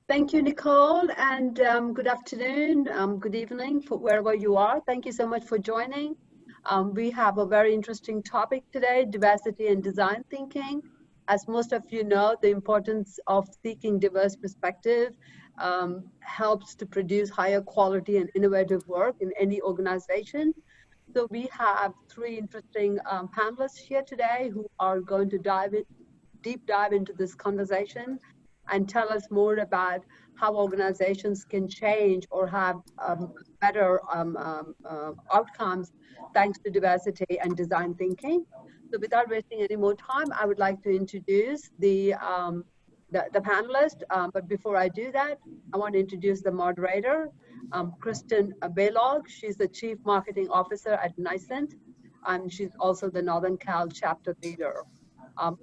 Thank you, Nicole, and good afternoon, good evening, for wherever you are. Thank you so much for joining. We have a very interesting topic today, diversity and design thinking. As most of you know, the importance of seeking diverse perspective helps to produce higher quality and innovative work in any organization. So we have three interesting panelists here today who are going to deep dive into this conversation and tell us more about how organizations can change or have better outcomes thanks to diversity and design thinking. So without wasting any more time, I would like to introduce the panelist. But before I do that, I want to introduce the moderator, Kristen Baylog. She's the Chief Marketing Officer at Nicent, and she's also the Northern Cal chapter leader.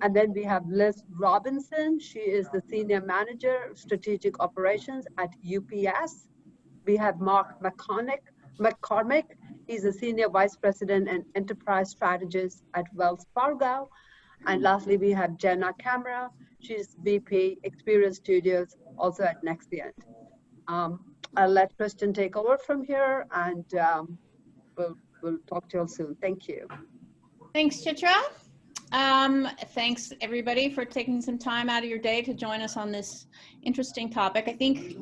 And then we have Liz Robinson. She is the Senior Manager of Strategic Operations at UPS. We have Mark McCormick. He's the Senior Vice President and Enterprise Strategist at Wells Fargo. And lastly, we have Jenna Camera. She's VP Experience Studios, also at Nexient. I'll let Kristen take over from here, and we'll talk to you all soon. Thank you. Thanks, Chitra. Thanks everybody for taking some time out of your day to join us on this interesting topic. I think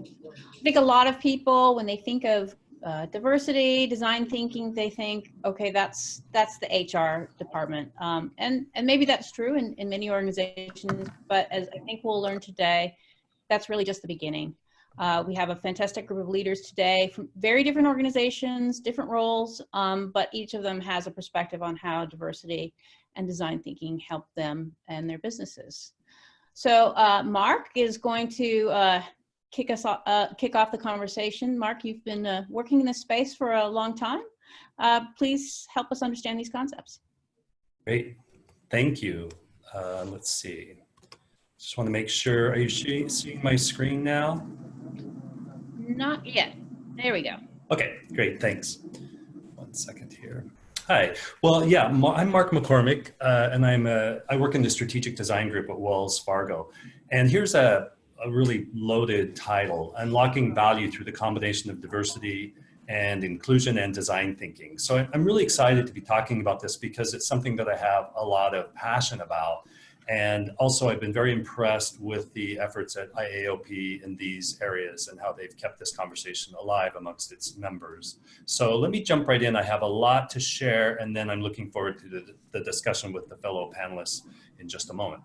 a lot of people, when they think of diversity, design thinking, they think, okay, that's the HR department. And maybe that's true in many organizations, but as I think we'll learn today, that's really just the beginning. We have a fantastic group of leaders today from very different organizations, different roles, but each of them has a perspective on how diversity and design thinking help them and their businesses. So Mark is going to kick off the conversation. Mark, you've been working in this space for a long time. Please help us understand these concepts. Great, thank you. Let's see. Just want to make sure, are you seeing my screen now? Not yet. There we go. Okay, great, thanks. 1 second here. Hi, well, yeah, I'm Mark McCormick, and I work in the strategic design group at Wells Fargo. And here's a really loaded title, Unlocking Value Through the Combination of Diversity and Inclusion and Design Thinking. So I'm really excited to be talking about this because it's something that I have a lot of passion about. And also I've been very impressed with the efforts at IAOP in these areas and how they've kept this conversation alive amongst its members. So let me jump right in. I have a lot to share, and then I'm looking forward to the discussion with the fellow panelists in just a moment.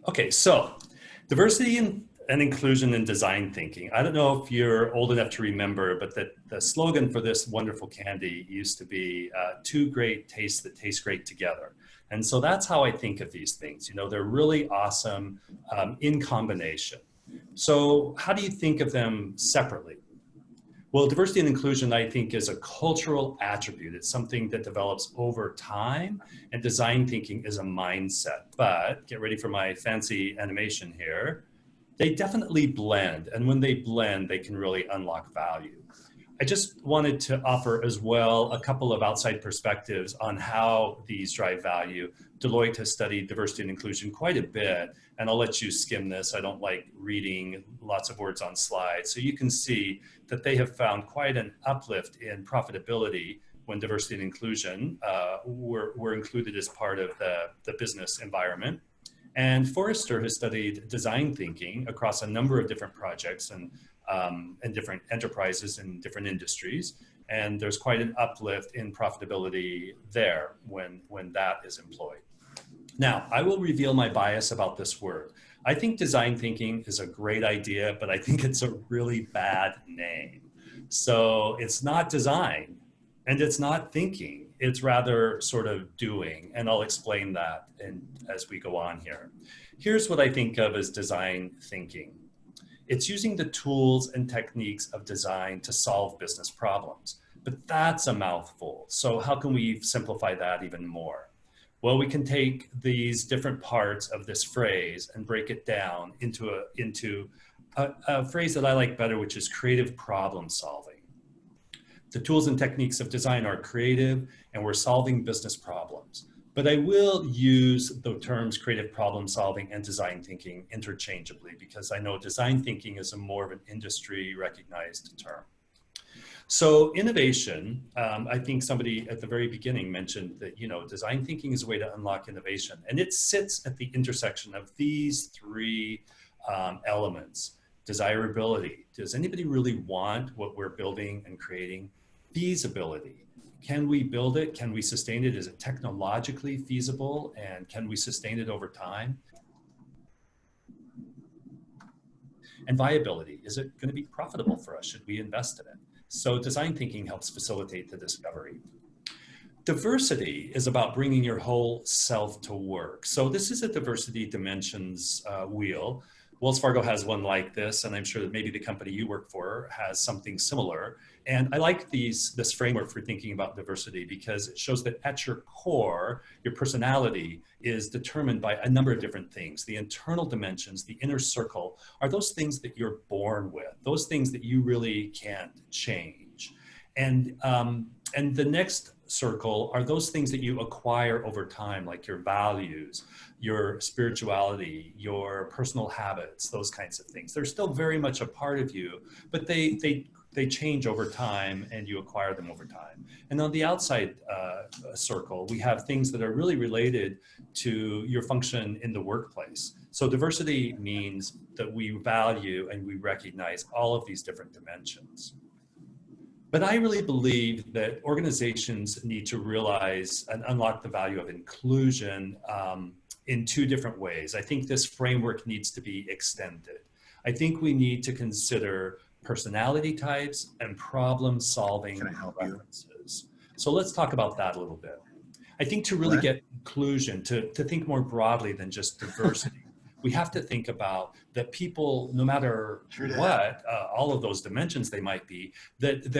Okay, so diversity and inclusion in design thinking. I don't know if you're old enough to remember, but the slogan for this wonderful candy used to be two great tastes that taste great together. And so that's how I think of these things. You know, they're really awesome in combination. So how do you think of them separately? Well, diversity and inclusion, I think, is a cultural attribute. It's something that develops over time, and design thinking is a mindset. But get ready for my fancy animation here. They definitely blend, and when they blend, they can really unlock value. I just wanted to offer as well a couple of outside perspectives on how these drive value. Deloitte has studied diversity and inclusion quite a bit, and I'll let you skim this. I don't like reading lots of words on slides. So you can see that they have found quite an uplift in profitability when diversity and inclusion were included as part of the business environment. And Forrester has studied design thinking across a number of different projects and different enterprises in different industries. And there's quite an uplift in profitability there when that is employed. Now, I will reveal my bias about this word. I think design thinking is a great idea, but I think it's a really bad name. So it's not design and it's not thinking. It's rather sort of doing, and I'll explain that as we go on here. Here's what I think of as design thinking. It's using the tools and techniques of design to solve business problems, but that's a mouthful. So how can we simplify that even more? Well, we can take these different parts of this phrase and break it down into a phrase that I like better, which is creative problem solving. The tools and techniques of design are creative, and we're solving business problems. But I will use the terms creative problem solving and design thinking interchangeably, because I know design thinking is a more of an industry recognized term. So innovation, I think somebody at the very beginning mentioned that, you know, design thinking is a way to unlock innovation, and it sits at the intersection of these three elements. Desirability. Does anybody really want what we're building and creating? Feasibility. Can we build it? Can we sustain it? Is it technologically feasible? And can we sustain it over time? And viability. Is it going to be profitable for us? Should we invest in it? So design thinking helps facilitate the discovery. Diversity is about bringing your whole self to work. So this is a diversity dimensions wheel. Wells Fargo has one like this, and I'm sure that maybe the company you work for has something similar. And I like this framework for thinking about diversity because it shows that at your core, your personality is determined by a number of different things. The internal dimensions, the inner circle, are those things that you're born with, those things that you really can't change. And the next circle are those things that you acquire over time, like your values, your spirituality, your personal habits, those kinds of things. They're still very much a part of you, but they change over time and you acquire them over time. And on the outside circle, we have things that are really related to your function in the workplace. So diversity means that we value and we recognize all of these different dimensions. But I really believe that organizations need to realize and unlock the value of inclusion in two different ways. I think this framework needs to be extended. I think we need to consider personality types and problem-solving preferences. So let's talk about that a little bit. I think to really get inclusion, to think more broadly than just diversity, we have to think about that people, no matter what, all of those dimensions they might be, that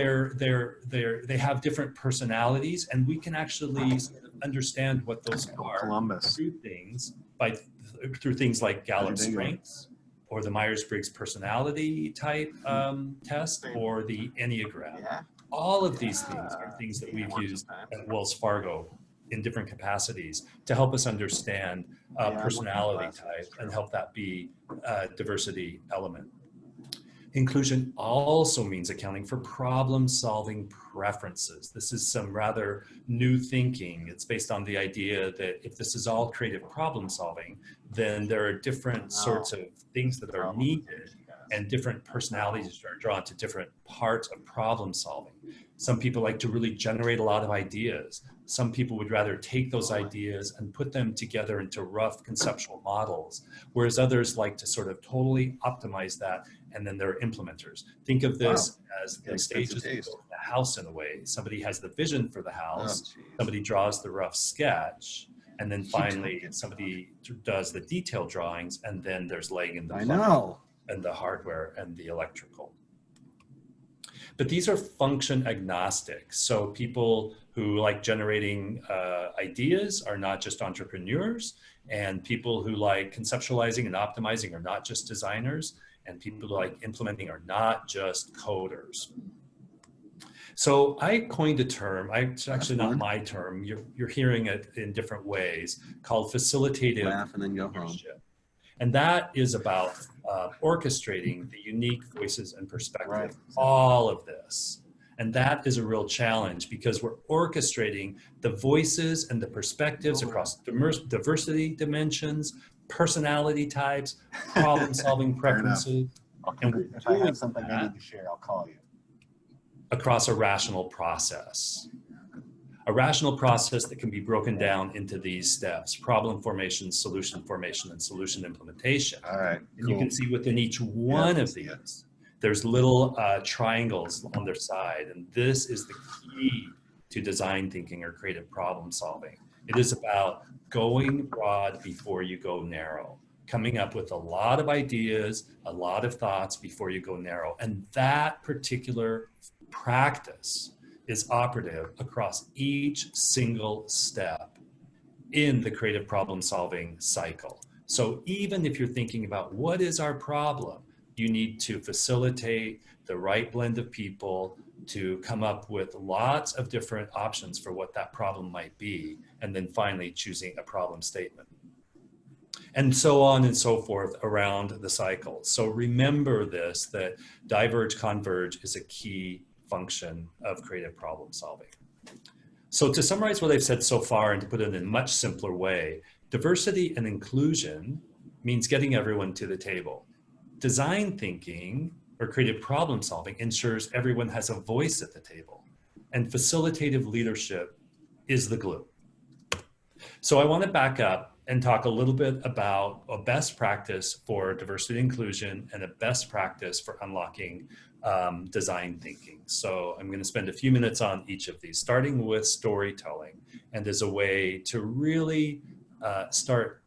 they have different personalities, and we can actually understand what those are through things like Gallup Strengths, or the Myers-Briggs personality type test, or the Enneagram. All of these things are things that we've used at Wells Fargo in different capacities to help us understand personality type and help that be a diversity element. Inclusion also means accounting for problem-solving preferences. This is some rather new thinking. It's based on the idea that if this is all creative problem-solving, then there are different sorts of things that are needed, and different personalities are drawn to different parts of problem-solving. Some people like to really generate a lot of ideas. Some people would rather take those ideas and put them together into rough conceptual models, whereas others like to sort of totally optimize that, and then they're implementers. Think of this as the stages of building a house in a way. Somebody has the vision for the house, somebody draws the rough sketch, and then finally somebody does the detailed drawings, and then there's laying in the plumbing and the hardware and the electrical. But these are function agnostic. So people who like generating ideas are not just entrepreneurs, and people who like conceptualizing and optimizing are not just designers, and people who like implementing are not just coders. So I coined a term, it's actually not my term, you're hearing it in different ways, called facilitative leadership. And that is about orchestrating the unique voices and perspectives, all of this. And that is a real challenge because we're orchestrating the voices and the perspectives across diversity dimensions, personality types, problem-solving preferences. And if I have something I need to share, I'll call you. Across a rational process. A rational process that can be broken down into these steps: problem formation, solution formation, and solution implementation. All right. And you can see within each one of these, there's little triangles on their side. And this is the key to design thinking or creative problem solving. It is about going broad before you go narrow, coming up with a lot of ideas, a lot of thoughts before you go narrow. And that particular practice is operative across each single step in the creative problem solving cycle. So even if you're thinking about what is our problem, you need to facilitate the right blend of people, to come up with lots of different options for what that problem might be, and then finally choosing a problem statement. And so on and so forth around the cycle. So remember this, that diverge, converge is a key function of creative problem solving. So to summarize what I've said so far and to put it in a much simpler way, diversity and inclusion means getting everyone to the table. Design thinking or creative problem solving ensures everyone has a voice at the table. And facilitative leadership is the glue. So I want to back up and talk a little bit about a best practice for diversity and inclusion and a best practice for unlocking design thinking. So I'm going to spend a few minutes on each of these, starting with storytelling, and as a way to really start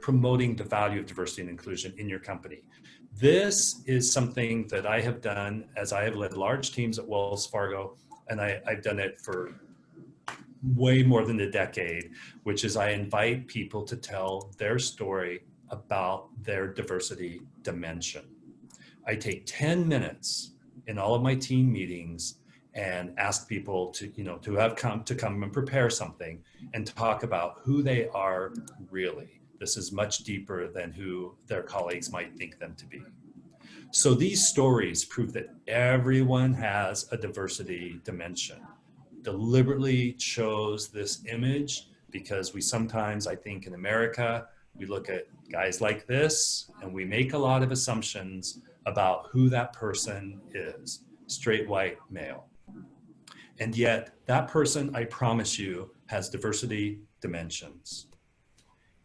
promoting the value of diversity and inclusion in your company. This is something that I have done as I have led large teams at Wells Fargo, and I've done it for way more than a decade, which is I invite people to tell their story about their diversity dimension. I take 10 minutes in all of my team meetings and ask people to, to come and prepare something and talk about who they are really. This is much deeper than who their colleagues might think them to be. So these stories prove that everyone has a diversity dimension. Deliberately chose this image because we sometimes, I think in America, we look at guys like this and we make a lot of assumptions about who that person is, straight white male. And yet that person, I promise you, has diversity dimensions.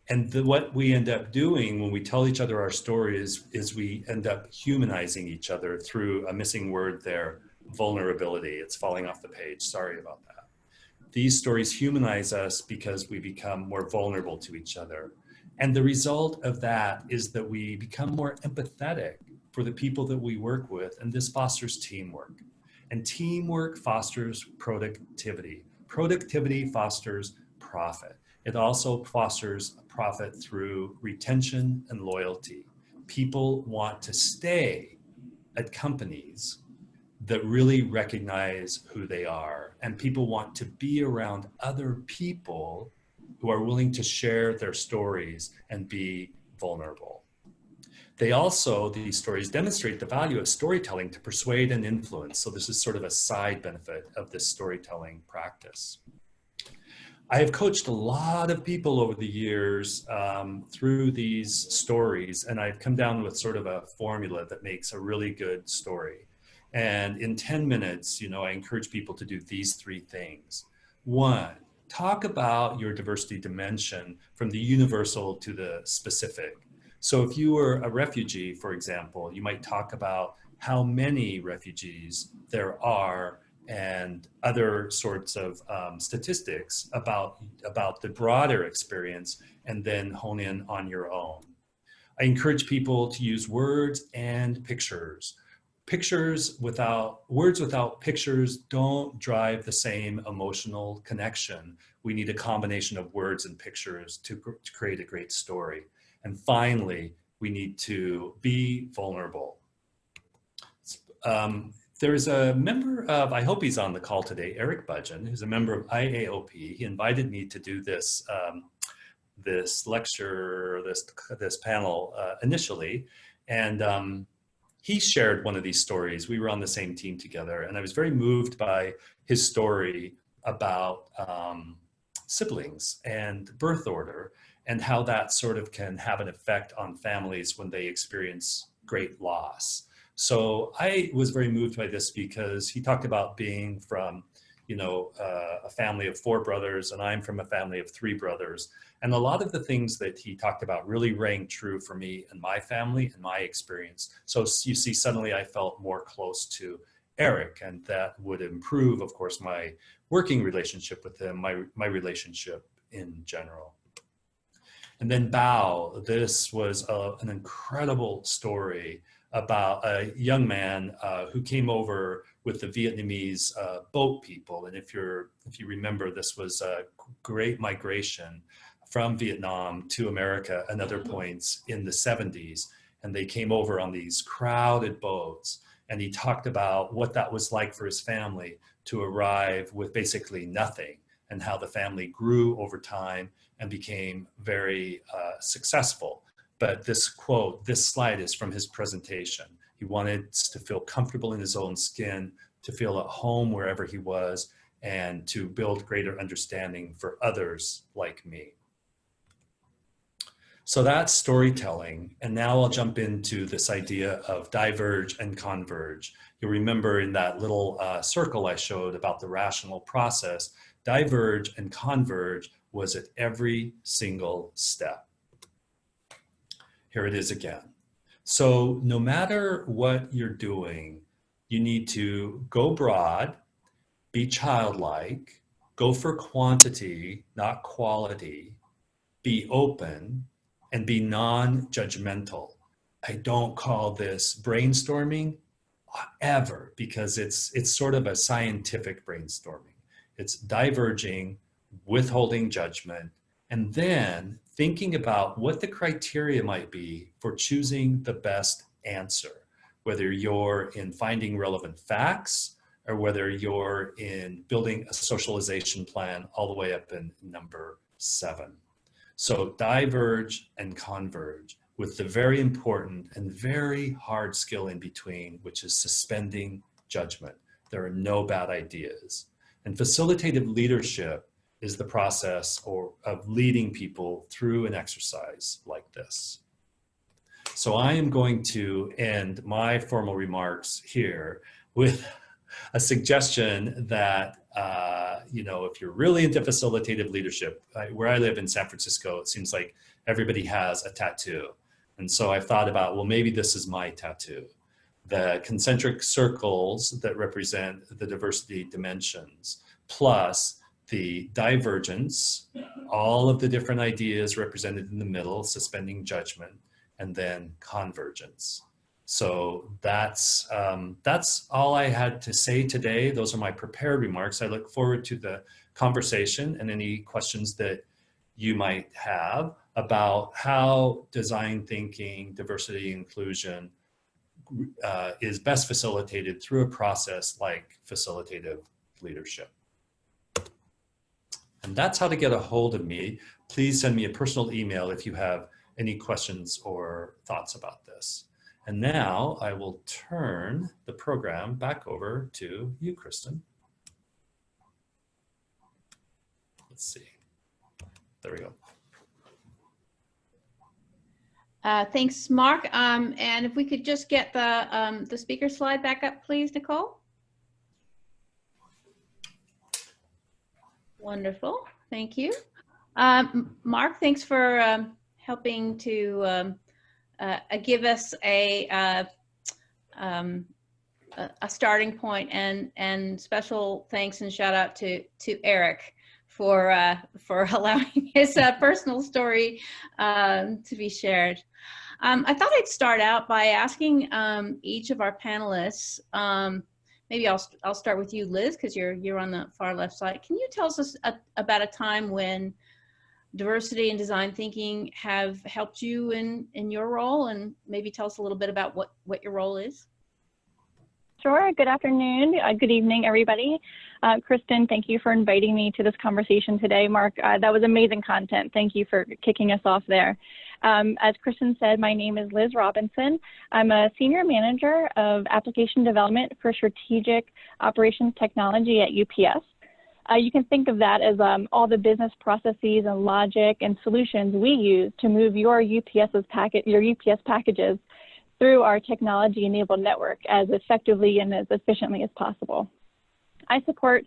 And what we end up doing when we tell each other our stories is we end up humanizing each other through a missing word there, vulnerability. It's falling off the page. Sorry about that. These stories humanize us because we become more vulnerable to each other. And the result of that is that we become more empathetic for the people that we work with. And this fosters teamwork. And teamwork fosters productivity. Productivity fosters profit. It also fosters profit through retention and loyalty. People want to stay at companies that really recognize who they are. And people want to be around other people who are willing to share their stories and be vulnerable. They also, these stories demonstrate the value of storytelling to persuade and influence. So this is sort of a side benefit of this storytelling practice. I have coached a lot of people over the years through these stories, and I've come down with sort of a formula that makes a really good story. And in 10 minutes, I encourage people to do these three things. One, talk about your diversity dimension from the universal to the specific. So if you were a refugee, for example, you might talk about how many refugees there are and other sorts of statistics about the broader experience, and then hone in on your own. I encourage people to use words and pictures. Words without pictures don't drive the same emotional connection. We need a combination of words and pictures to create a great story. And finally, we need to be vulnerable. There's a member of, I hope he's on the call today, Eric Budgeon, who's a member of IAOP. He invited me to do this, this lecture, this panel initially. And he shared one of these stories. We were on the same team together, and I was very moved by his story about siblings and birth order and how that sort of can have an effect on families when they experience great loss. So I was very moved by this because he talked about being from, a family of 4 brothers, and I'm from a family of 3 brothers. And a lot of the things that he talked about really rang true for me and my family and my experience. So you see, suddenly I felt more close to Eric, and that would improve, of course, my working relationship with him, my relationship in general. And then Bao, this was an incredible story about a young man who came over with the Vietnamese boat people. And if you remember, this was a great migration from Vietnam to America and other points in the 70s. And they came over on these crowded boats. And he talked about what that was like for his family to arrive with basically nothing, and how the family grew over time and became very successful. But this quote, this slide is from his presentation. He wanted to feel comfortable in his own skin, to feel at home wherever he was, and to build greater understanding for others like me. So that's storytelling. And now I'll jump into this idea of diverge and converge. You'll remember in that little circle I showed about the rational process, diverge and converge was at every single step. Here it is again. So no matter what you're doing, you need to go broad, be childlike, go for quantity, not quality, be open, and be non-judgmental. I don't call this brainstorming ever, because it's sort of a scientific brainstorming. It's diverging, withholding judgment, and then thinking about what the criteria might be for choosing the best answer, whether you're in finding relevant facts or whether you're in building a socialization plan all the way up in number 7. So diverge and converge, with the very important and very hard skill in between, which is suspending judgment. There are no bad ideas. And facilitative leadership is the process of leading people through an exercise like this. So I am going to end my formal remarks here with a suggestion that, you know, if you're really into facilitative leadership, where I live in San Francisco, it seems like everybody has a tattoo. And so I've thought about, well, maybe this is my tattoo. The concentric circles that represent the diversity dimensions, plus the divergence, all of the different ideas represented in the middle, suspending judgment, and then convergence. So that's all I had to say today. Those are my prepared remarks. I look forward to the conversation and any questions that you might have about how design thinking, diversity, inclusion is best facilitated through a process like facilitative leadership. And that's how to get a hold of me. Please send me a personal email if you have any questions or thoughts about this. And now I will turn the program back over to you, Kristen. Let's see. There we go. Thanks, Mark. And if we could just get the speaker slide back up, please, Nicole. Wonderful. Thank you. Mark, thanks for helping to give us a starting point, and special thanks and shout out to Eric for allowing his personal story to be shared. I thought I'd start out by asking each of our panelists. Maybe I'll start with you, Liz, because you're on the far left side. Can you tell us about a time when diversity and design thinking have helped you in your role, and maybe tell us a little bit about what your role is? Sure. Good afternoon. Good evening, everybody. Kristen, thank you for inviting me to this conversation today. Mark, that was amazing content. Thank you for kicking us off there. As Kristen said, my name is Liz Robinson. I'm a senior manager of application development for strategic operations technology at UPS. You can think of that as all the business processes and logic and solutions we use to move your UPS packages through our technology-enabled network as effectively and as efficiently as possible. I support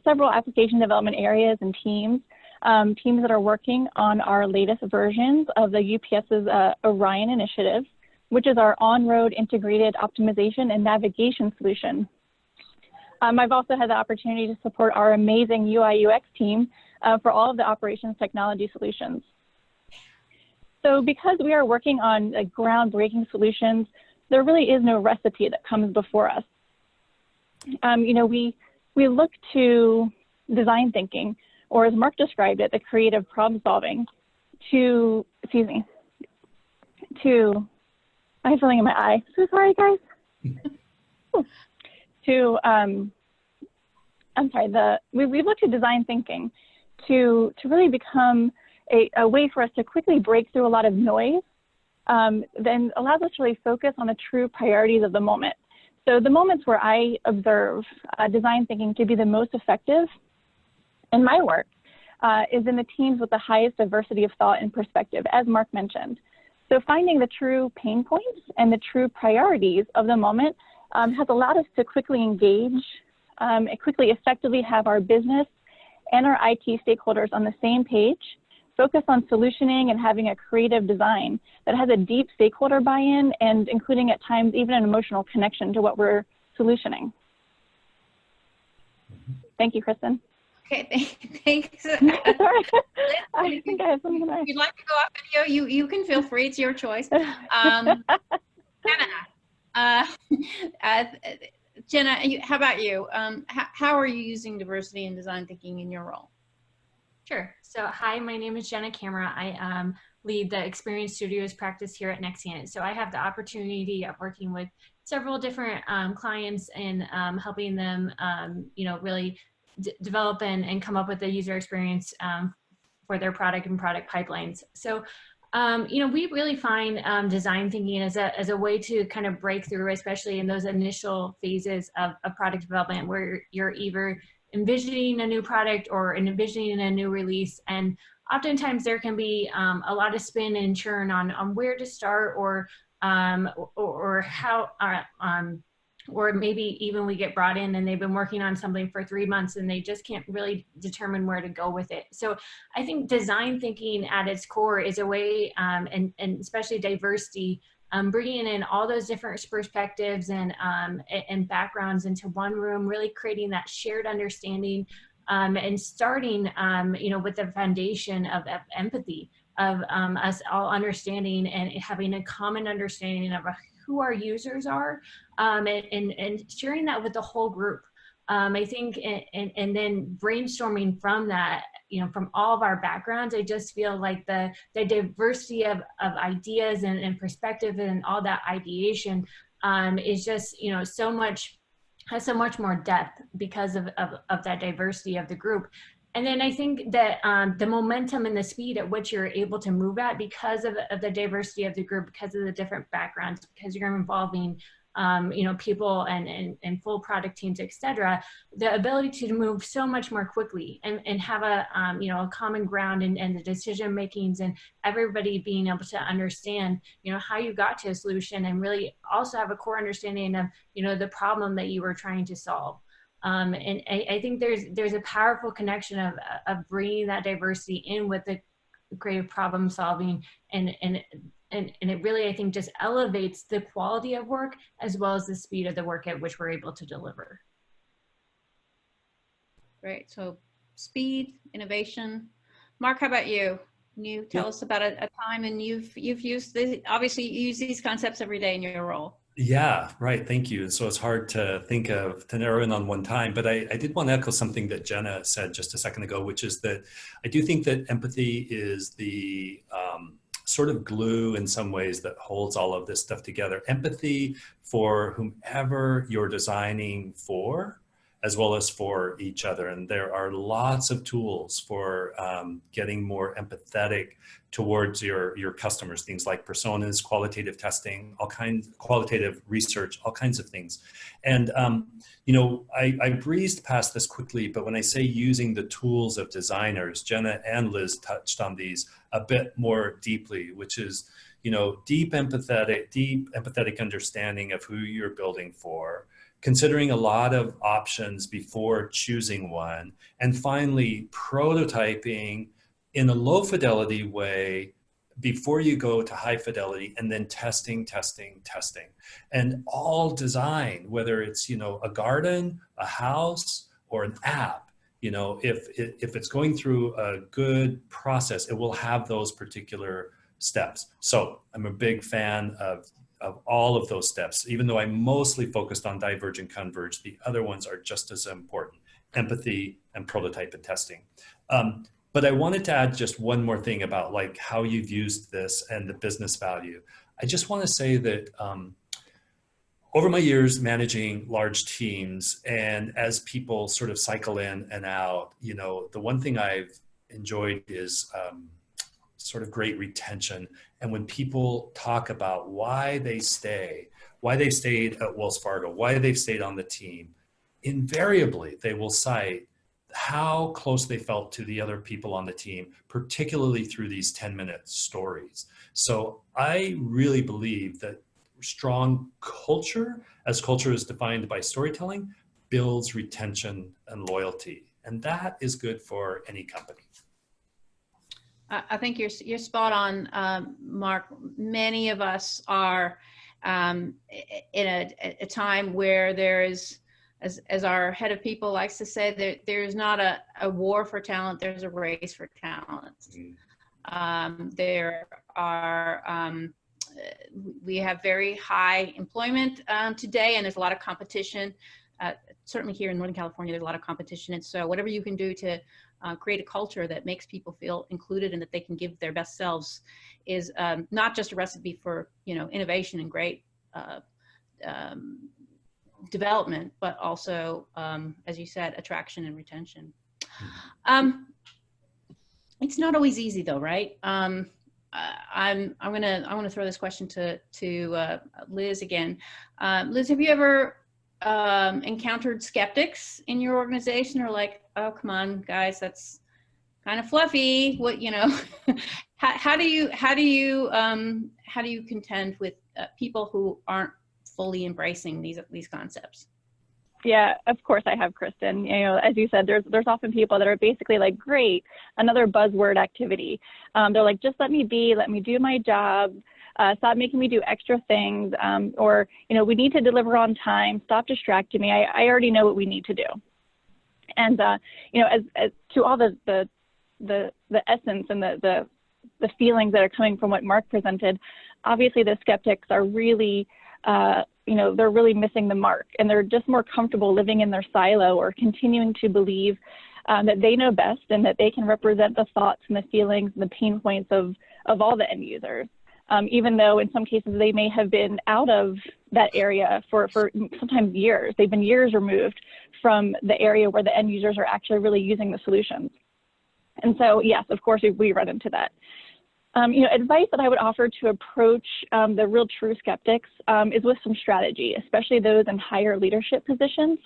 several application development areas and teams that are working on our latest versions of the UPS's Orion initiative, which is our on-road integrated optimization and navigation solution. I've also had the opportunity to support our amazing UI/UX team for all of the operations technology solutions. So because we are working on groundbreaking solutions, there really is no recipe that comes before us. You know, we look to design thinking, or as Mark described it, the creative problem solving, I have something in my eye. So sorry, guys. we've looked at design thinking to really become a way for us to quickly break through a lot of noise, then allows us to really focus on the true priorities of the moment. So the moments where I observe design thinking to be the most effective in my work is in the teams with the highest diversity of thought and perspective, as Mark mentioned. So finding the true pain points and the true priorities of the moment has allowed us to quickly engage and quickly effectively have our business and our IT stakeholders on the same page, focus on solutioning and having a creative design that has a deep stakeholder buy-in and including at times even an emotional connection to what we're solutioning. Thank you, Kristen. Okay, thanks. Sorry, I think I have something to If you'd like to go off video, you can feel free. It's your choice. Jenna, Jenna, how about you? How are you using diversity and design thinking in your role? Sure. So hi, my name is Jenna Camera. I lead the Experience Studios practice here at Nexient. So I have the opportunity of working with several different clients and helping them, really develop and come up with a user experience for their product and product pipelines. So, we really find design thinking as a way to kind of break through, especially in those initial phases of product development where you're either envisioning a new product or envisioning a new release. And oftentimes there can be a lot of spin and churn on where to start or how, or maybe even we get brought in and they've been working on something for 3 months and they just can't really determine where to go with it. So I think design thinking at its core is a way, and especially diversity, bringing in all those different perspectives and backgrounds into one room, really creating that shared understanding, and starting, with the foundation of empathy, of us all understanding and having a common understanding of who our users are, and sharing that with the whole group. I think, and then brainstorming from that, from all of our backgrounds, I just feel like the diversity of ideas and perspective and all that ideation is just, has so much more depth because of that diversity of the group. And then I think that the momentum and the speed at which you're able to move at because of the diversity of the group, because of the different backgrounds, because you're involving people and full product teams, et cetera, the ability to move so much more quickly and have a common ground and the decision makings and everybody being able to understand, how you got to a solution and really also have a core understanding of, the problem that you were trying to solve. And I think there's a powerful connection of bringing that diversity in with the creative problem solving and it really, I think, just elevates the quality of work as well as the speed of the work at which we're able to deliver. Great. So speed, innovation. Mark, how about you? Can you tell us about a time and you've used this, obviously you use these concepts every day in your role. Yeah, right. Thank you. So it's hard to narrow in on one time, but I did want to echo something that Jenna said just a second ago, which is that I do think that empathy is the sort of glue in some ways that holds all of this stuff together. Empathy for whomever you're designing for, as well as for each other. And there are lots of tools for getting more empathetic towards your customers, things like personas, qualitative testing, qualitative research, all kinds of things. And, I breezed past this quickly, but when I say using the tools of designers, Jenna and Liz touched on these a bit more deeply, which is, deep empathetic understanding of who you're building for, considering a lot of options before choosing one, and finally prototyping in a low fidelity way before you go to high fidelity, and then testing. And all design, whether it's, a garden, a house, or an app, if it's going through a good process, it will have those particular steps. So I'm a big fan of all of those steps. Even though I mostly focused on diverge and converge, the other ones are just as important: empathy and prototype and testing. But I wanted to add just one more thing about like how you've used this and the business value. I just want to say that over my years managing large teams, and as people sort of cycle in and out, you know, the one thing I've enjoyed is sort of great retention. And when people talk about why they stay, why they stayed at Wells Fargo, why they've stayed on the team, invariably they will cite how close they felt to the other people on the team, particularly through these 10-minute stories. So I really believe that strong culture, as culture is defined by storytelling, builds retention and loyalty. And that is good for any company. I think you're spot on, Mark. Many of us are in a time where there is, as our head of people likes to say, there's not a war for talent, there's a race for talent. There are, we have very high employment today, and there's a lot of competition. Certainly here in Northern California, there's a lot of competition. And so whatever you can do to create a culture that makes people feel included and that they can give their best selves is not just a recipe for, you know, innovation and great development, but also, as you said, attraction and retention. It's not always easy though, right? I'm gonna throw this question to Liz again. Liz, have you ever encountered skeptics in your organization, or like, oh, come on, guys, that's kind of fluffy? What, you know, how do you contend with people who aren't fully embracing these concepts? Yeah, of course I have, Kristen. You know, as you said, there's often people that are basically like, great, another buzzword activity. They're like, just let me be, let me do my job. Stop making me do extra things, or, you know, we need to deliver on time. Stop distracting me. I already know what we need to do. And, you know, as to all the essence and the feelings that are coming from what Mark presented, obviously the skeptics are really, you know, they're really missing the mark, and they're just more comfortable living in their silo or continuing to believe that they know best and that they can represent the thoughts and the feelings and the pain points of all the end users. Even though in some cases they may have been out of that area for sometimes years. They've been years removed from the area where the end users are actually really using the solutions. And so, yes, of course, we run into that. You know, advice that I would offer to approach the real true skeptics is with some strategy, especially those in higher leadership positions.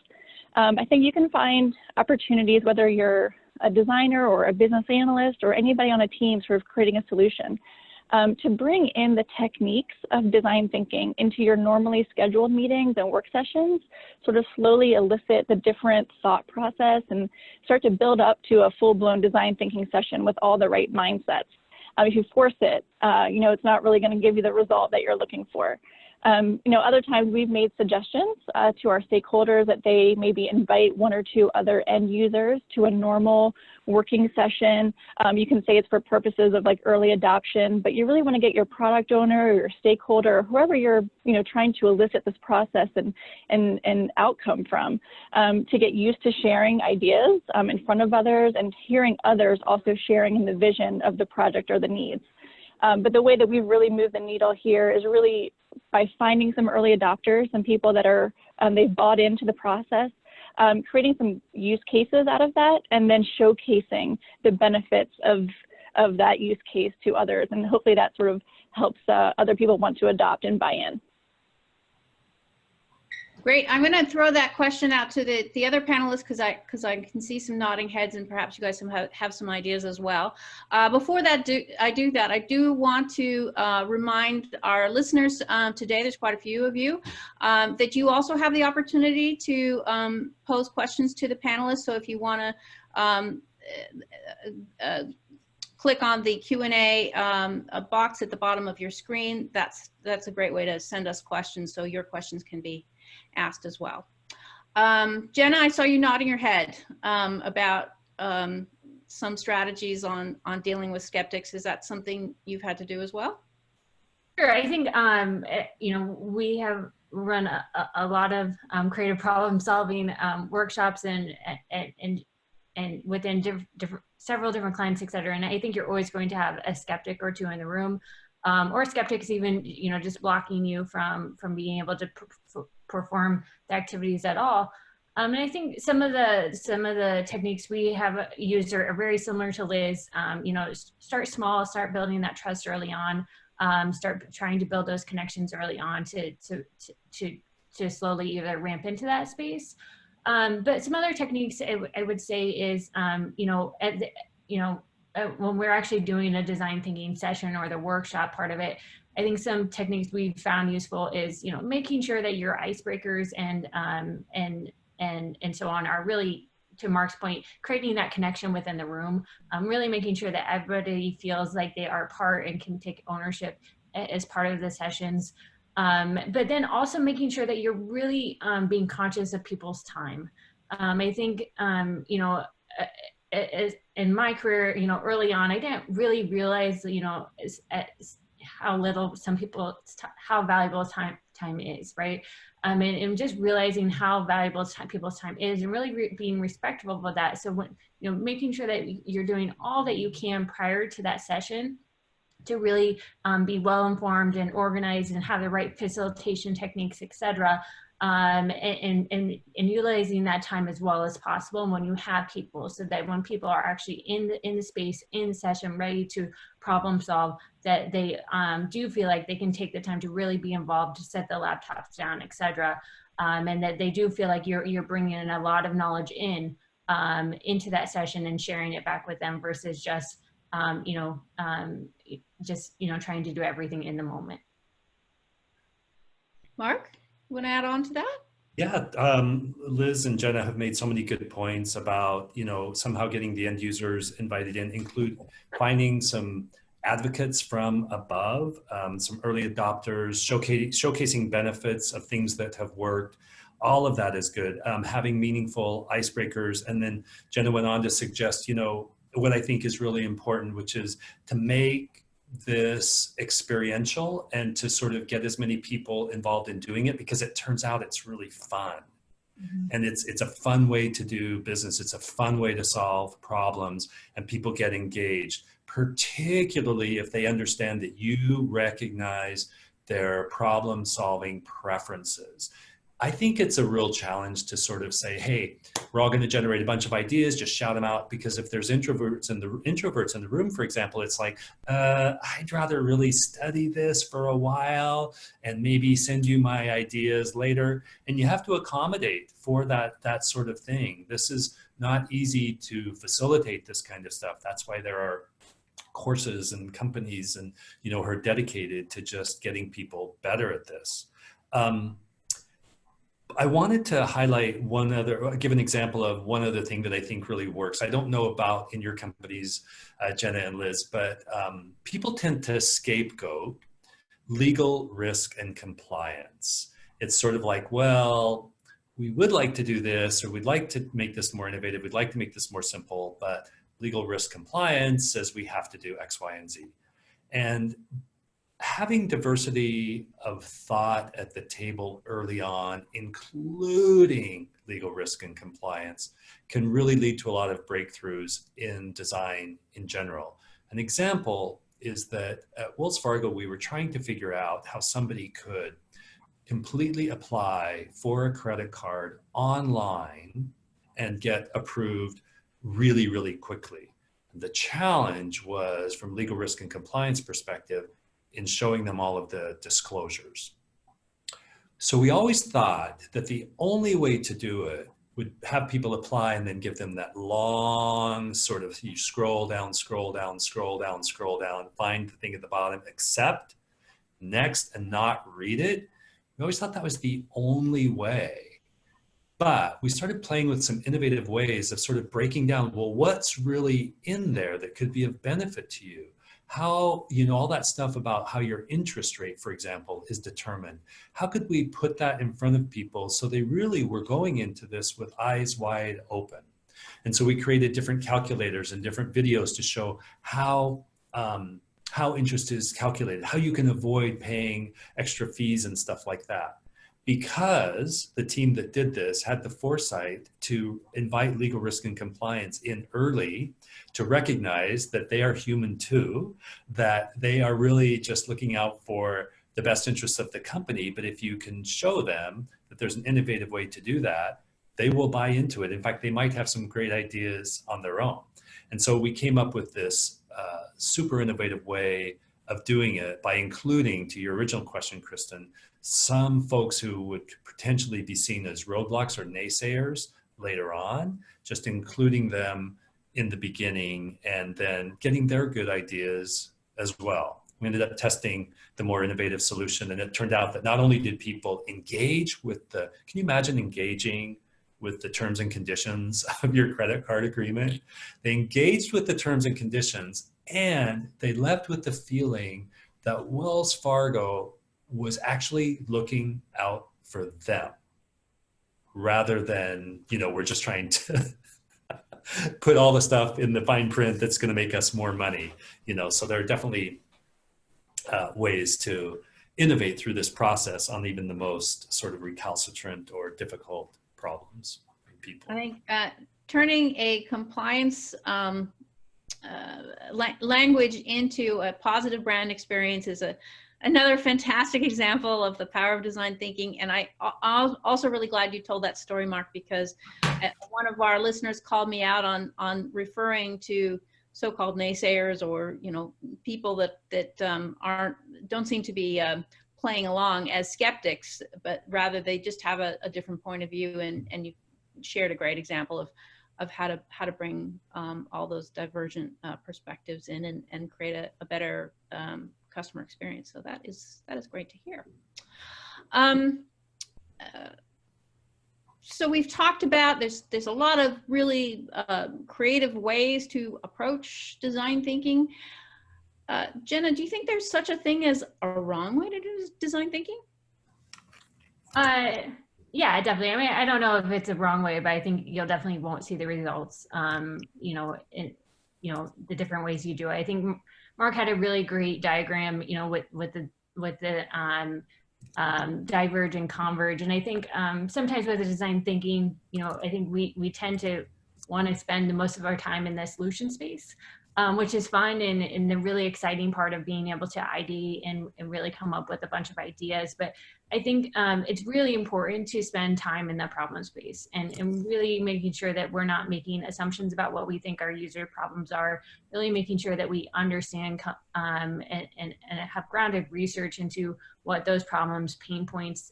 I think you can find opportunities, whether you're a designer or a business analyst or anybody on a team sort of creating a solution, to bring in the techniques of design thinking into your normally scheduled meetings and work sessions, sort of slowly elicit the different thought process and start to build up to a full-blown design thinking session with all the right mindsets. If you force it, you know, it's not really going to give you the result that you're looking for. You know, other times we've made suggestions to our stakeholders that they maybe invite one or two other end users to a normal working session. You can say it's for purposes of like early adoption, but you really want to get your product owner or your stakeholder or whoever you're, you know, trying to elicit this process and outcome from, to get used to sharing ideas in front of others and hearing others also sharing in the vision of the project or the needs. But the way that we've really moved the needle here is really by finding some early adopters and people that are, they've bought into the process, creating some use cases out of that, and then showcasing the benefits of that use case to others. And hopefully that sort of helps other people want to adopt and buy in. Great. I'm going to throw that question out to the other panelists because I can see some nodding heads, and perhaps you guys have some ideas as well. Before that, I do want to remind our listeners today, there's quite a few of you, that you also have the opportunity to pose questions to the panelists. So if you want to click on the Q&A box at the bottom of your screen, that's a great way to send us questions, so your questions can be asked as well. Jenna, I saw you nodding your head about some strategies on dealing with skeptics. Is that something you've had to do as well? Sure. I think, you know, we have run a lot of creative problem solving workshops and within several different clients, et cetera. And I think you're always going to have a skeptic or two in the room. or skeptics even, you know, just blocking you from being able to perform the activities at all. And I think some of the techniques we have used are very similar to Liz. You know, start small, start building that trust early on, start trying to build those connections early on to slowly either ramp into that space. But some other techniques I would say is, you know, when we're actually doing a design thinking session or the workshop part of it, I think some techniques we've found useful is, you know, making sure that your icebreakers and so on are really, to Mark's point, creating that connection within the room, really making sure that everybody feels like they are part and can take ownership as part of the sessions. But then also making sure that you're really being conscious of people's time. I think, you know, in my career, you know, early on, I didn't really realize, you know, how little some people, how valuable time is, right? And just realizing how valuable people's time is, and really being respectful of that. So when, you know, making sure that you're doing all that you can prior to that session to really be well informed and organized and have the right facilitation techniques, etc. And utilizing that time as well as possible when you have people, so that when people are actually in the space, in the session, ready to problem solve, that they do feel like they can take the time to really be involved, to set the laptops down, etc. And that they do feel like you're bringing in a lot of knowledge into that session and sharing it back with them, versus just you know, trying to do everything in the moment. Mark, you want to add on to that? Yeah, Liz and Jenna have made so many good points about, you know, somehow getting the end users invited in, include finding some advocates from above, some early adopters, showcasing benefits of things that have worked. All of that is good. Having meaningful icebreakers. And then Jenna went on to suggest, you know, what I think is really important, which is to make this experiential and to sort of get as many people involved in doing it, because it turns out it's really fun. Mm-hmm. And it's a fun way to do business. It's a fun way to solve problems, and people get engaged, particularly if they understand that you recognize their problem solving preferences. I think it's a real challenge to sort of say, hey, we're all going to generate a bunch of ideas, just shout them out. Because if there's introverts in the room, for example, it's like, I'd rather really study this for a while and maybe send you my ideas later. And you have to accommodate for that sort of thing. This is not easy to facilitate this kind of stuff. That's why there are courses and companies and, you know, who are dedicated to just getting people better at this. I wanted to highlight give an example of one other thing that I think really works. I don't know about in your companies, Jenna and Liz, but people tend to scapegoat legal risk and compliance. It's sort of like, well, we would like to do this, or we'd like to make this more innovative, we'd like to make this more simple, but legal risk compliance says we have to do X, Y, and Z. And having diversity of thought at the table early on, including legal risk and compliance, can really lead to a lot of breakthroughs in design in general. An example is that at Wells Fargo, we were trying to figure out how somebody could completely apply for a credit card online and get approved really, really quickly. The challenge was, from legal risk and compliance perspective, in showing them all of the disclosures. So we always thought that the only way to do it would have people apply and then give them that long sort of, you scroll down, scroll down, scroll down, scroll down, find the thing at the bottom, accept, next, and not read it. We always thought that was the only way. But we started playing with some innovative ways of sort of breaking down, well, what's really in there that could be of benefit to you? How, you know, all that stuff about how your interest rate, for example, is determined. How could we put that in front of people so they really were going into this with eyes wide open? And so we created different calculators and different videos to show how interest is calculated, how you can avoid paying extra fees and stuff like that. because the team that did this had the foresight to invite legal risk and compliance in early, to recognize that they are human too, that they are really just looking out for the best interests of the company. But if you can show them that there's an innovative way to do that, they will buy into it. In fact, they might have some great ideas on their own. And so we came up with this super innovative way of doing it by including, to your original question, Kristen, some folks who would potentially be seen as roadblocks or naysayers later on, just including them in the beginning and then getting their good ideas as well. We ended up testing the more innovative solution, and it turned out that not only did people engage with the, can you imagine engaging with the terms and conditions of your credit card agreement? They engaged with the terms and conditions, and they left with the feeling that Wells Fargo was actually looking out for them rather than, you know, we're just trying to put all the stuff in the fine print that's going to make us more money, you know. So there are definitely ways to innovate through this process on even the most sort of recalcitrant or difficult problems for people. I think turning a compliance language into a positive brand experience is another fantastic example of the power of design thinking. And I'm also really glad you told that story, Mark, because one of our listeners called me out on referring to so-called naysayers, or, you know, people that don't seem to be playing along as skeptics, but rather they just have a different point of view. And you shared a great example of how to bring all those divergent perspectives in and create a better customer experience. So that is great to hear. So we've talked about there's a lot of really creative ways to approach design thinking. Jenna, do you think there's such a thing as a wrong way to do design thinking? Yeah, definitely. I mean, I don't know if it's a wrong way, but I think you'll definitely won't see the results, you know, in, you know, the different ways you do it. I think Mark had a really great diagram, you know, with the diverge and converge. And I think sometimes with the design thinking, you know, I think we tend to want to spend most of our time in the solution space, which is fun and the really exciting part of being able to ID and really come up with a bunch of ideas. But I think it's really important to spend time in the problem space and really making sure that we're not making assumptions about what we think our user problems are, really making sure that we understand and have grounded research into what those problems, pain points,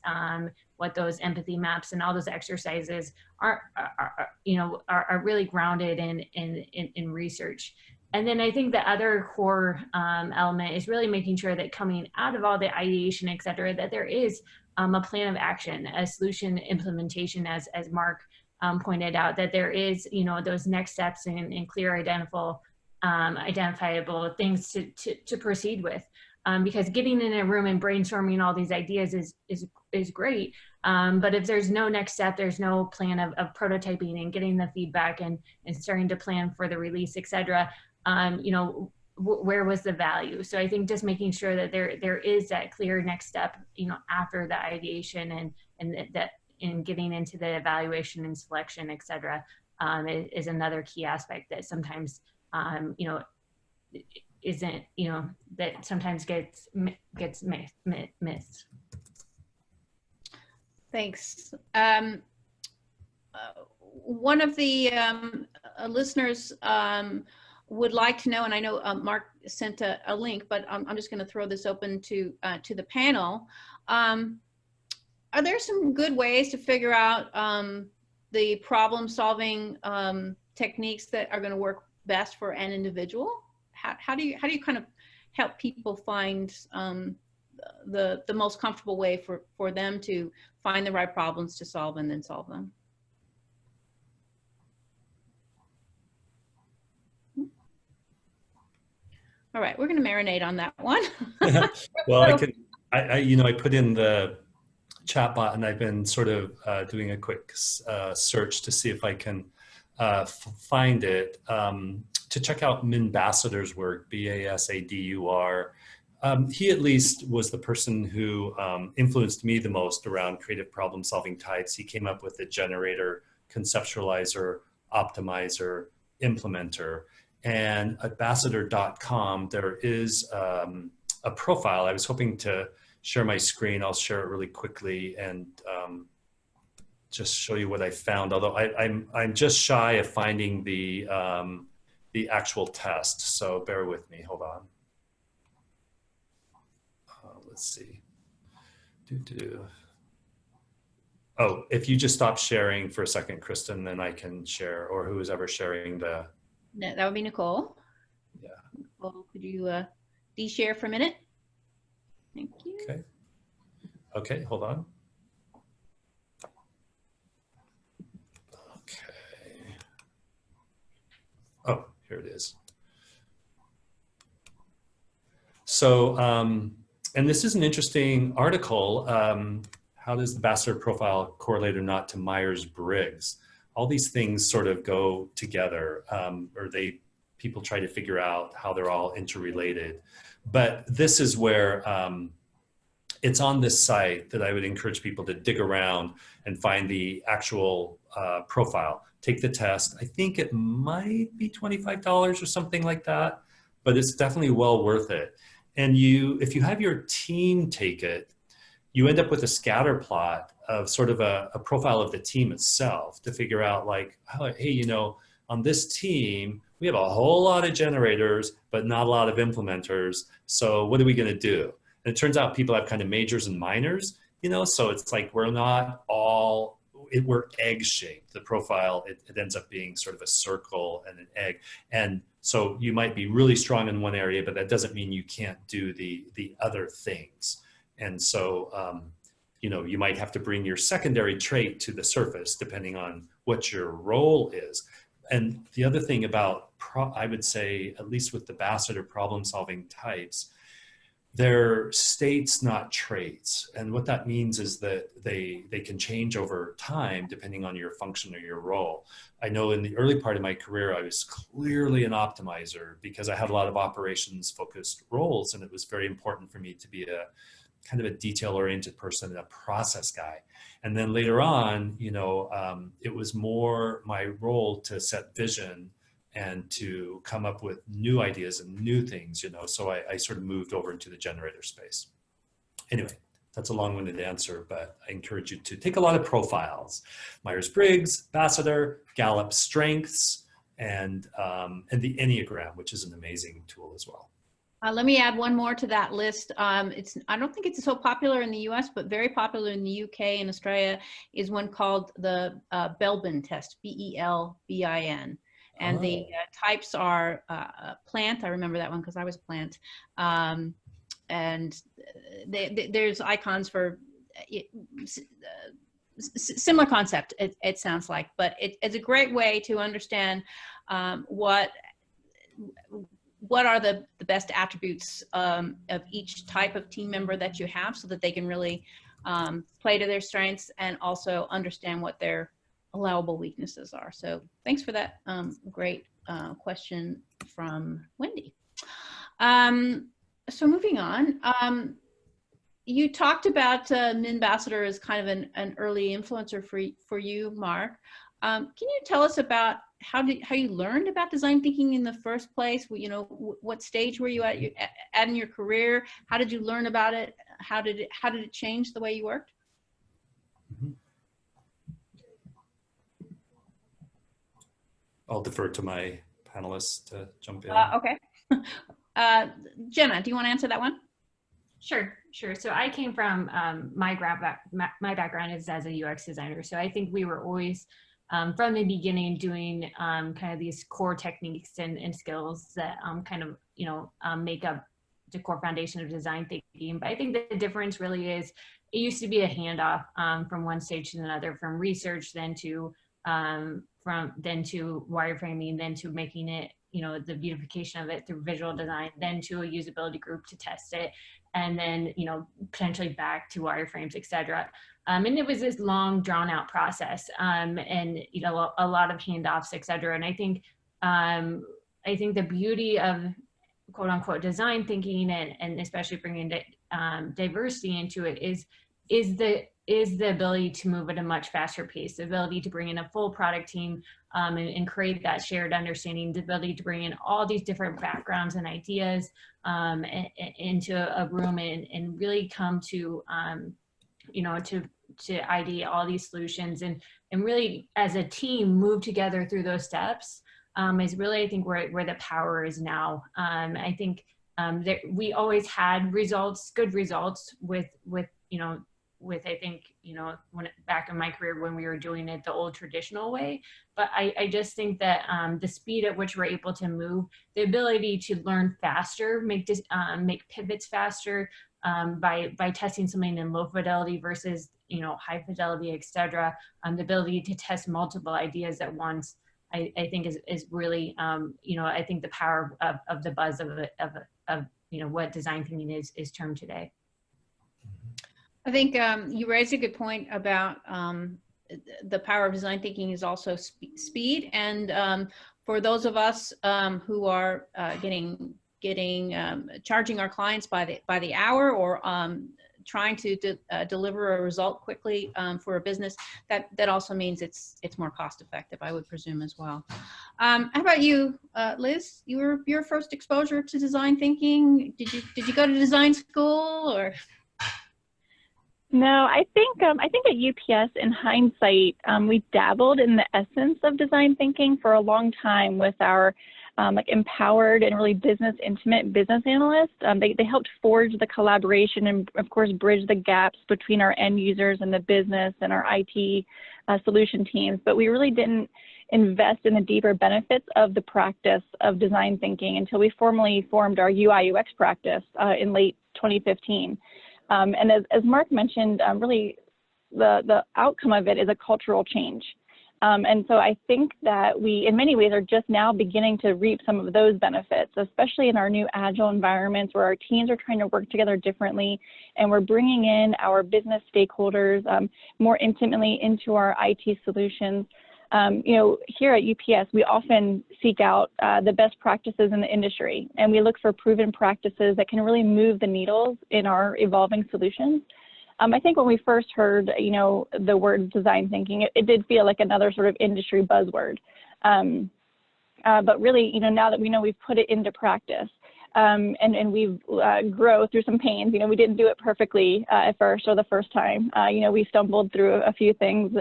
what those empathy maps and all those exercises are really grounded in research. And then I think the other core element is really making sure that coming out of all the ideation, et cetera, that there is a plan of action, a solution implementation, as Mark pointed out, that there is, you know, those next steps and clear identifiable things to proceed with. Because getting in a room and brainstorming all these ideas is great. But if there's no next step, there's no plan of prototyping and getting the feedback and starting to plan for the release, et cetera, you know, where was the value? So I think just making sure that there is that clear next step, you know, after the ideation and that in getting into the evaluation and selection, et cetera, is another key aspect that sometimes, you know, isn't, you know, that sometimes gets missed. Thanks. One of the listeners would like to know, and I know Mark sent a link, but I'm just going to throw this open to the panel. Are there some good ways to figure out the problem-solving techniques that are going to work best for an individual? How do you kind of help people find the most comfortable way for them to find the right problems to solve and then solve them? All right, we're going to marinate on that one. Well, I put in the chat bot, and I've been sort of doing a quick search to see if I can find it, to check out Minbassador's work, BASADUR. He at least was the person who influenced me the most around creative problem solving types. He came up with the generator, conceptualizer, optimizer, implementer. And at ambassador.com, there is a profile. I was hoping to share my screen. I'll share it really quickly and just show you what I found. Although I'm just shy of finding the actual test. So bear with me, hold on. Let's see. Oh, if you just stop sharing for a second, Kristen, then I can share, or who is ever sharing the. No, that would be Nicole. Yeah. Nicole, could you de-share for a minute? Thank you. Okay. Okay, hold on. Okay. Oh, here it is. So, and this is an interesting article. How does the ambassador profile correlate or not to Myers-Briggs? All these things sort of go together, or people try to figure out how they're all interrelated. But this is where it's on this site that I would encourage people to dig around and find the actual profile. Take the test. I think it might be $25 or something like that, but it's definitely well worth it. And if you have your team take it, you end up with a scatter plot of sort of a profile of the team itself to figure out like, hey, you know, on this team, we have a whole lot of generators, but not a lot of implementers. So what are we going to do? And it turns out people have kind of majors and minors, you know, so it's like we're not all, we're egg-shaped. The profile, it ends up being sort of a circle and an egg. And so you might be really strong in one area, but that doesn't mean you can't do the other things. And so, you know, you might have to bring your secondary trait to the surface depending on what your role is. And the other thing about, I would say, at least with the ambassador problem solving types, they're states, not traits. And what that means is that they can change over time depending on your function or your role. I know in the early part of my career, I was clearly an optimizer because I had a lot of operations focused roles, and it was very important for me to be a kind of a detail oriented person and a process guy. And then later on, you know, it was more my role to set vision and to come up with new ideas and new things, you know, so I sort of moved over into the generator space. Anyway, that's a long-winded answer, but I encourage you to take a lot of profiles: Myers-Briggs, Ambassador, Gallup Strengths, and the Enneagram, which is an amazing tool as well. Let me add one more to that list. I don't think it's so popular in the US, but very popular in the UK and Australia is one called the Belbin test, B-E-L-B-I-N. And the types are plant. I remember that one because I was a plant. And there's icons for similar concept, it sounds like. But it's a great way to understand what are the best attributes of each type of team member that you have so that they can really play to their strengths and also understand what their allowable weaknesses are. So thanks for that great question from Wendy. So moving on, you talked about Ambassador as kind of an early influencer for you, Mark. Can you tell us about how you learned about design thinking in the first place? You know, what stage were you at in your career? How did you learn about it? How did it change the way you worked? Mm-hmm. I'll defer to my panelists to jump in. Okay. Jenna, do you want to answer that one? Sure. So I came from my background is as a UX designer. So I think we were always from the beginning doing kind of these core techniques and skills that kind of, you know, make up the core foundation of design thinking. But I think the difference really is it used to be a handoff from one stage to another, from research then to wireframing, then to making it, you know, the beautification of it through visual design, then to a usability group to test it, and then, you know, potentially back to wireframes, etc. And it was this long drawn out process, and, you know, a lot of handoffs, etc. And I think the beauty of quote unquote design thinking and especially bringing diversity into it is the ability to move at a much faster pace, the ability to bring in a full product team and create that shared understanding, the ability to bring in all these different backgrounds and ideas into a room and really come to, you know, to ideate all these solutions and really as a team move together through those steps is really, I think, where the power is now. I think that we always had good results with you know, with, I think, you know, back in my career when we were doing it the old traditional way. But I just think that the speed at which we're able to move, the ability to learn faster, make pivots faster by testing something in low fidelity versus, you know, high fidelity, et cetera, the ability to test multiple ideas at once, I think is really, you know, I think the power of the buzz of you know, what design thinking is termed today. I think you raised a good point about the power of design thinking is also speed. And for those of us who are charging our clients by the hour or trying to deliver a result quickly for a business, that also means it's more cost effective, I would presume as well. How about you, Liz? Your first exposure to design thinking? Did you go to design school or? No, I think at UPS, in hindsight, we dabbled in the essence of design thinking for a long time with our like empowered and really business intimate business analysts. They helped forge the collaboration and, of course, bridge the gaps between our end users and the business and our IT solution teams. But we really didn't invest in the deeper benefits of the practice of design thinking until we formally formed our UI/UX practice in late 2015. And as Mark mentioned, really the outcome of it is a cultural change. And so I think that we, in many ways, are just now beginning to reap some of those benefits, especially in our new agile environments where our teams are trying to work together differently, and we're bringing in our business stakeholders more intimately into our IT solutions. You know, here at UPS, we often seek out the best practices in the industry, and we look for proven practices that can really move the needles in our evolving solutions. I think when we first heard, you know, the word design thinking, it did feel like another sort of industry buzzword. But really, you know, now that we know we've put it into practice, and we've grown through some pains. You know, we didn't do it perfectly at first or the first time. You know, we stumbled through a few things,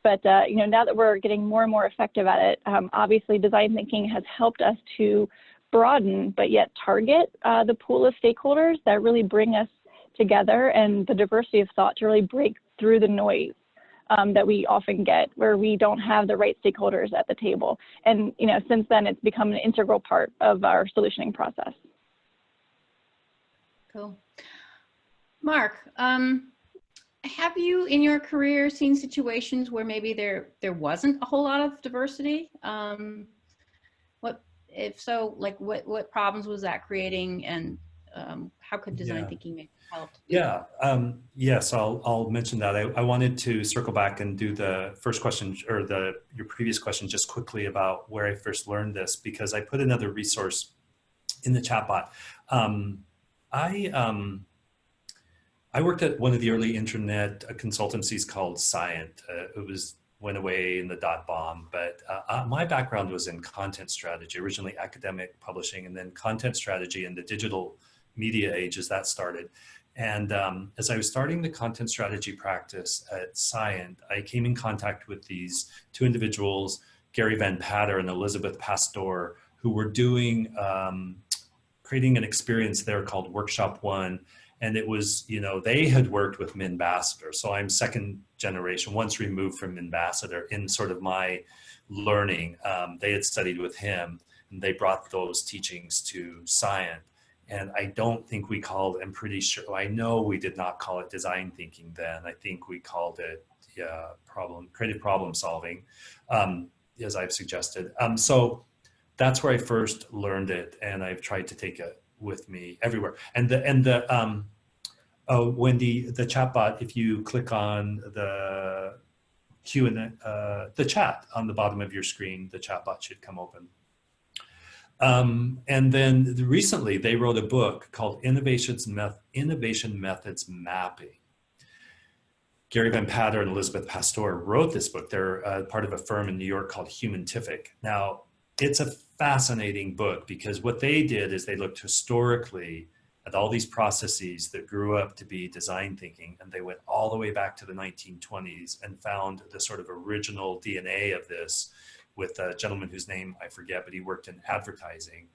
but you know, now that we're getting more and more effective at it, obviously design thinking has helped us to broaden, but yet target the pool of stakeholders that really bring us together, and the diversity of thought to really break through the noise that we often get where we don't have the right stakeholders at the table. And, you know, since then it's become an integral part of our solutioning process. Cool. Mark, have you in your career seen situations where maybe there wasn't a whole lot of diversity? If so, like what problems was that creating, and how could design thinking maybe help? Yeah, yes, I'll mention that. I wanted to circle back and do the first question, or your previous question, just quickly about where I first learned this, because I put another resource in the chat bot. I worked at one of the early internet consultancies called Scient. It went away in the .bomb, but my background was in content strategy, originally academic publishing, and then content strategy in the digital media age as that started. And as I was starting the content strategy practice at Scient, I came in contact with these two individuals, Gary Van Patter and Elizabeth Pastor, who were doing, creating an experience there called Workshop One. And it was, you know, they had worked with Minbassador. So I'm second generation, once removed from Minbassador in sort of my learning. They had studied with him, and they brought those teachings to Scient. And I don't think we called, I'm pretty sure, I know we did not call it design thinking then. I think we called it creative problem solving, as I've suggested. So that's where I first learned it, and I've tried to take it with me everywhere. And Wendy, the chatbot, if you click on the Q&A, the chat on the bottom of your screen, the chatbot should come open. And then recently they wrote a book called Innovation Methods Mapping. Gary Van Patter and Elizabeth Pastor wrote this book. They're part of a firm in New York called Humantific. Now, it's a fascinating book because what they did is they looked historically at all these processes that grew up to be design thinking, and they went all the way back to the 1920s and found the sort of original DNA of this with a gentleman whose name I forget, but he worked in advertising.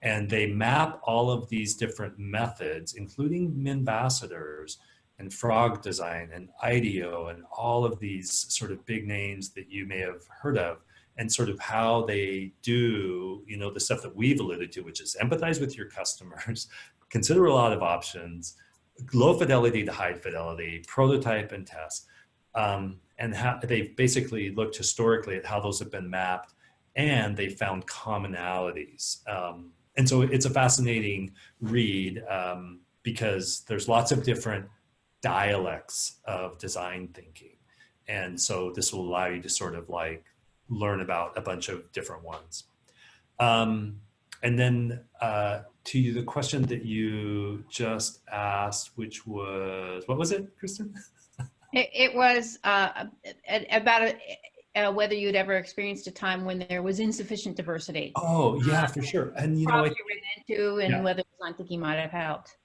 And they map all of these different methods, including Minvassadors and frog design and IDEO and all of these sort of big names that you may have heard of, and sort of how they do, you know, the stuff that we've alluded to, which is empathize with your customers, consider a lot of options, low fidelity to high fidelity, prototype and test. And how they've basically looked historically at how those have been mapped, and they found commonalities. And so it's a fascinating read because there's lots of different dialects of design thinking. And so this will allow you to sort of like learn about a bunch of different ones. And then to the question that you just asked, which was, what was it, Kristen? It was about whether you'd ever experienced a time when there was insufficient diversity. Oh, yeah, for sure. And you know, you ran into, and whether design thinking might have helped.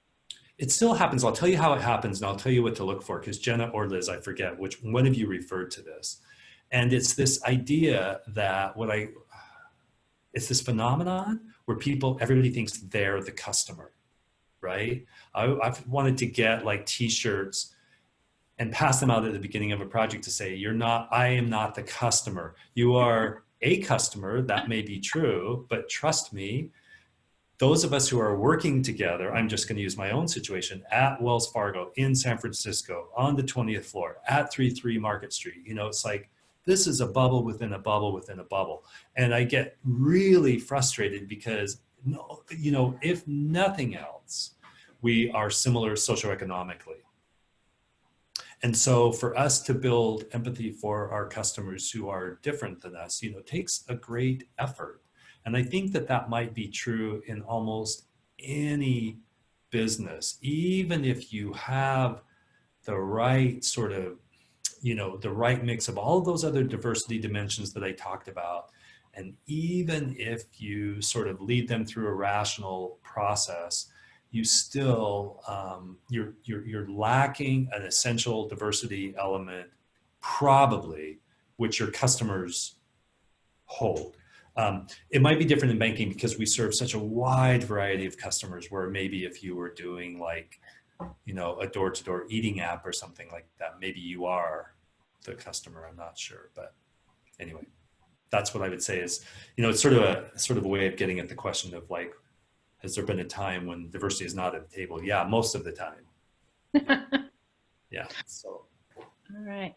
It still happens. I'll tell you how it happens, and I'll tell you what to look for, because Jenna or Liz, I forget which one of you referred to this. And it's this idea that it's this phenomenon where everybody thinks they're the customer, right? I've wanted to get like t-shirts and pass them out at the beginning of a project to say, I am not the customer. You are a customer, that may be true, but trust me, those of us who are working together, I'm just gonna use my own situation, at Wells Fargo, in San Francisco, on the 20th floor, at 33 Market Street, you know, it's like, this is a bubble within a bubble within a bubble. And I get really frustrated because, you know, if nothing else, we are similar socioeconomically. And so for us to build empathy for our customers who are different than us, you know, takes a great effort. And I think that might be true in almost any business, even if you have the right sort of, you know, the right mix of all of those other diversity dimensions that I talked about. And even if you sort of lead them through a rational process, you still, you're lacking an essential diversity element, probably, which your customers hold. It might be different in banking because we serve such a wide variety of customers, where maybe if you were doing like, you know, a door-to-door eating app or something like that, maybe you are the customer, I'm not sure. But anyway, that's what I would say is, you know, it's sort of a way of getting at the question of like, has there been a time when diversity is not at the table? Yeah, most of the time. Yeah, so. All right.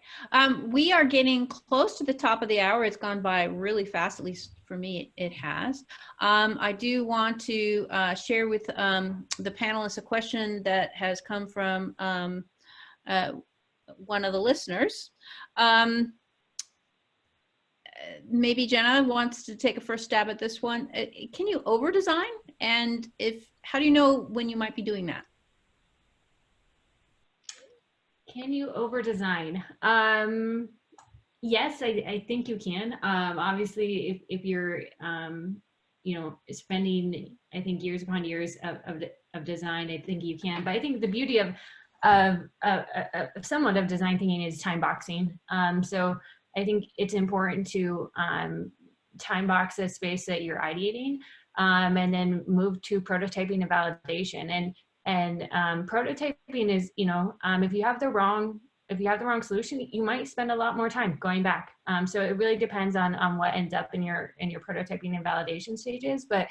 We are getting close to the top of the hour. It's gone by really fast, at least for me, it has. I do want to share with the panelists a question that has come from one of the listeners. Maybe Jenna wants to take a first stab at this one. Can you over-design? And how do you know when you might be doing that? Can you over-design? Yes, I think you can. Obviously, if you're, you know, spending, I think, years upon years of design, I think you can. But I think the beauty of somewhat of design thinking is time boxing. So I think it's important to time box the space that you're ideating, and then move to prototyping and validation. And prototyping is, you know, if you have the wrong solution, you might spend a lot more time going back. So it really depends on what ends up in your prototyping and validation stages. But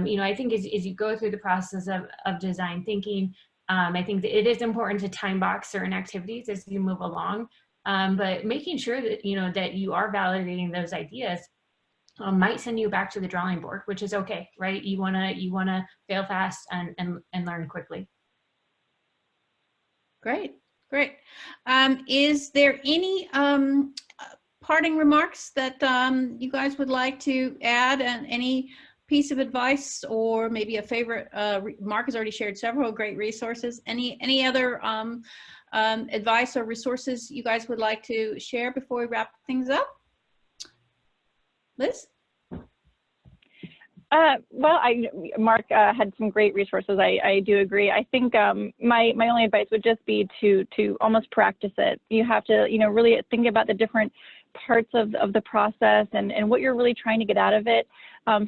you know, I think as you go through the process of design thinking, I think that it is important to time box certain activities as you move along. But making sure that, you know, that you are validating those ideas might send you back to the drawing board, which is okay, right? You wanna fail fast and learn quickly. Great. Is there any parting remarks that you guys would like to add, and any piece of advice or maybe a favorite? Mark has already shared several great resources. Any other advice or resources you guys would like to share before we wrap things up? Liz? Well, Mark had some great resources. I do agree. I think my only advice would just be to almost practice it. You have to, really think about the different parts of the process and what you're really trying to get out of it.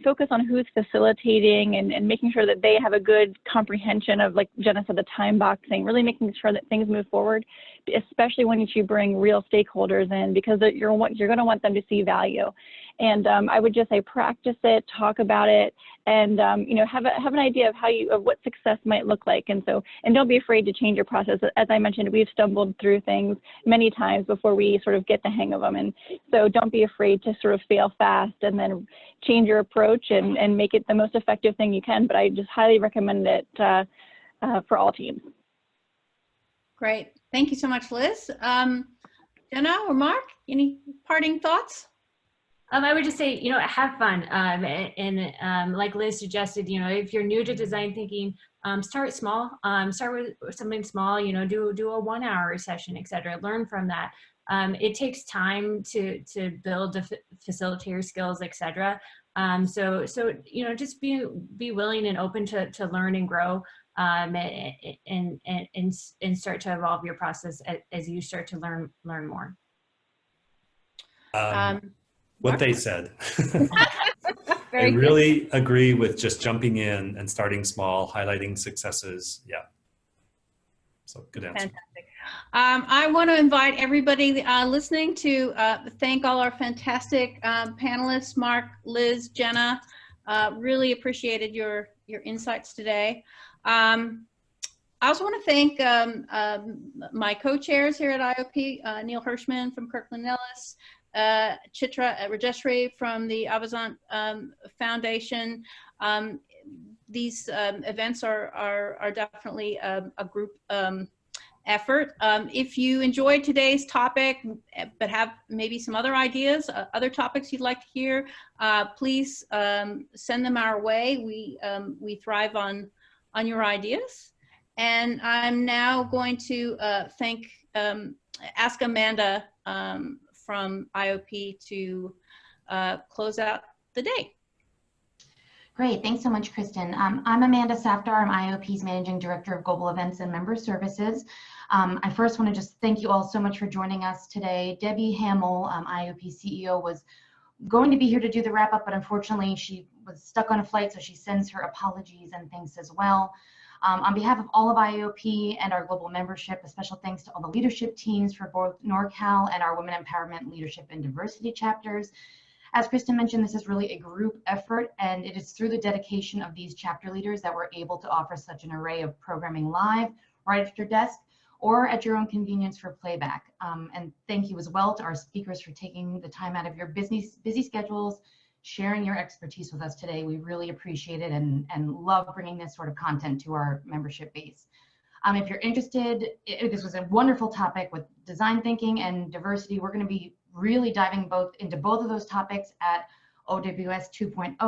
Focus on who's facilitating and making sure that they have a good comprehension of, like Jenna said, the time boxing, really making sure that things move forward, especially when you bring real stakeholders in, because you're going to want them to see value. And I would just say practice it, talk about it, and have an idea of what success might look like. And don't be afraid to change your process. As I mentioned, we've stumbled through things many times before we sort of get the hang of them. And so don't be afraid to sort of fail fast and then change your approach and make it the most effective thing you can. But I just highly recommend it for all teams. Great. Thank you so much, Liz. Jenna or Mark, any parting thoughts? I would just say, have fun. And like Liz suggested, if you're new to design thinking, start small. Start with something small. Do a 1 hour session, etc. Learn from that. It takes time to build the facilitator skills, etc. So just be willing and open to learn and grow, and start to evolve your process as you start to learn more. What they said. I Very really agree with just jumping in and starting small, highlighting successes. Yeah. So good answer. Fantastic. I want to invite everybody listening to thank all our fantastic panelists, Mark, Liz, Jenna. Really appreciated your insights today. I also want to thank my co-chairs here at IAOP, Neil Hirschman from Kirkland Ellis, Chitra Rajeshri from the Avazant Foundation. These events are definitely a group effort. If you enjoyed today's topic, but have maybe some other ideas, other topics you'd like to hear, please send them our way. We thrive on your ideas. And I'm now going to ask Amanda from IAOP to close out the day. Great, thanks so much, Kristen. I'm Amanda Safdar. I'm IAOP's Managing Director of Global Events and Member Services. I first want to just thank you all so much for joining us today. Debbie Hamill, IAOP CEO, was going to be here to do the wrap up, but unfortunately she was stuck on a flight, so she sends her apologies and thanks as well. On behalf of all of IAOP and our global membership, a special thanks to all the leadership teams for both NorCal and our Women Empowerment Leadership and Diversity chapters. As Kristen mentioned, this is really a group effort, and it is through the dedication of these chapter leaders that we're able to offer such an array of programming live, right at your desk, or at your own convenience for playback. And thank you as well to our speakers for taking the time out of your busy schedules, sharing your expertise with us today. We really appreciate it and love bringing this sort of content to our membership base. If you're interested, this was a wonderful topic with design thinking and diversity. We're going to be really diving into both of those topics at OWS 2.0,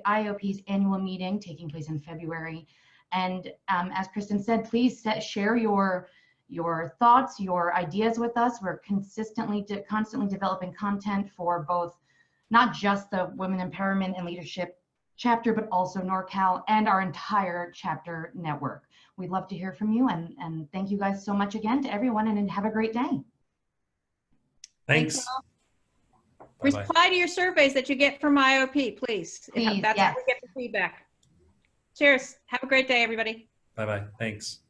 IAOP's annual meeting taking place in February. And as Kristen said, please share your thoughts, your ideas with us. We're constantly developing content for both, not just the Women Empowerment and Leadership chapter, but also NorCal and our entire chapter network. We'd love to hear from you, and thank you guys so much again to everyone, and have a great day. Thanks. Reply to your surveys that you get from IAOP, please. That's how we get the feedback. Cheers. Have a great day, everybody. Bye-bye. Thanks.